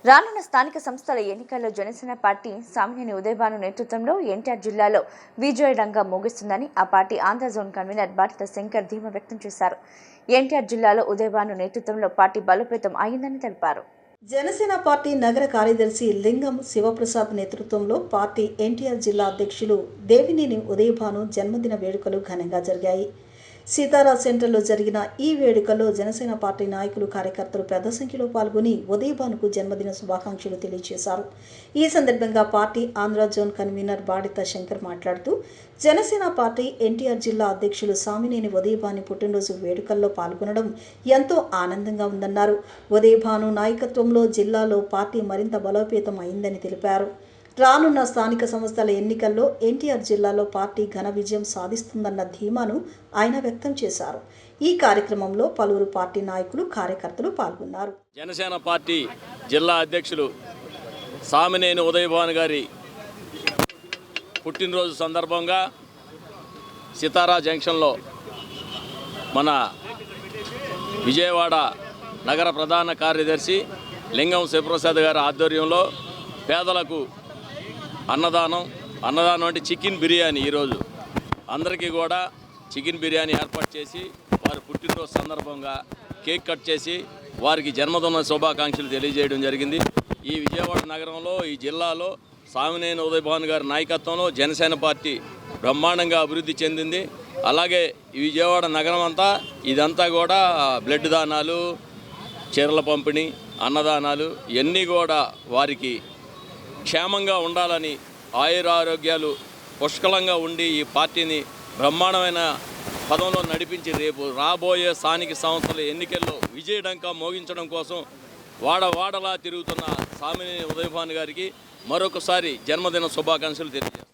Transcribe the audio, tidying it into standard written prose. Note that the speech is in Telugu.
రానున్న స్థానిక సంస్థల ఎన్నికల్లో జనసేన పార్టీ సామినేని ఉదయభాను నేతృత్వంలో ఎన్టీఆర్ జిల్లాలో విజయడంగా ముగిస్తుందని ఆ party Andhra zone convener Batitha Shankar ధీమా వ్యక్తం చేశారు. ఎన్టీఆర్ జిల్లాలో ఉదయభాను నేతృత్వంలో పార్టీ బలోపేతం అయిందని తెలిపారు. జనసేన పార్టీ నగర కార్యదర్శి లింగం శివప్రసాద్ నేతృత్వంలో పార్టీ ఎన్టీఆర్ జిల్లా అధ్యక్షులు దేవినేని ఉదయభాను జన్మదిన వేడుకలు ఘనంగా జరిగాయి. సీతారా సెంటర్లో జరిగిన ఈ వేడుకల్లో జనసేన పార్టీ నాయకులు కార్యకర్తలు పెద్ద సంఖ్యలో పాల్గొని ఉదయభానుకు జన్మదిన శుభాకాంక్షలు తెలియజేశారు. ఈ సందర్భంగా party Andhra zone convener Badita Shankar మాట్లాడుతూ జనసేన పార్టీ ఎన్టీఆర్ జిల్లా అధ్యక్షులు సామినేని ఉదయభాను పుట్టినరోజు వేడుకల్లో పాల్గొనడం ఎంతో ఆనందంగా ఉందన్నారు. ఉదయభాను నాయకత్వంలో జిల్లాలో పార్టీ మరింత బలోపేతం అయిందని తెలిపారు. రానున్న స్థానిక సంస్థల ఎన్నికల్లో ఎన్టీఆర్ జిల్లాలో పార్టీ ఘన విజయం సాధిస్తుందన్న ధీమాను ఆయన వ్యక్తం చేశారు. ఈ కార్యక్రమంలో పలువురు పార్టీ నాయకులు కార్యకర్తలు పాల్గొన్నారు. జనసేన పార్టీ జిల్లా అధ్యక్షులు సామినేని ఉదయభాను గారి పుట్టినరోజు సందర్భంగా సితారా జంక్షన్లో మన విజయవాడ నగర ప్రధాన కార్యదర్శి లింగం శివప్రసాద్ గారి ఆధ్వర్యంలో పేదలకు అన్నదానం అంటే చికెన్ బిర్యానీ ఈరోజు అందరికీ కూడా చికెన్ బిర్యానీ ఏర్పాటు చేసి వారి పుట్టినరోజు సందర్భంగా కేక్ కట్ చేసి వారికి జన్మదిన శుభాకాంక్షలు తెలియజేయడం జరిగింది. ఈ విజయవాడ నగరంలో ఈ జిల్లాలో సామినేని ఉదయభాను గారి నాయకత్వంలో జనసేన పార్టీ బ్రహ్మాండంగా అభివృద్ధి చెందింది. అలాగే ఈ విజయవాడ నగరం అంతా ఇదంతా కూడా బ్లడ్ దానాలు, చీరల పంపిణీ, అన్నదానాలు ఇవన్నీ కూడా వారికి క్షేమంగా ఉండాలని ఆయురారోగ్యాలు పుష్కలంగా ఉండి ఈ పార్టీని బ్రహ్మాండమైన పదంలో నడిపించి రేపు రాబోయే స్థానిక సంస్థల ఎన్నికల్లో విజయడంకా మోగించడం కోసం వాడవాడలా తిరుగుతున్న సామినేని ఉదయభాను గారికి మరొకసారి జన్మదిన శుభాకాంక్షలు తెలియజేస్తారు.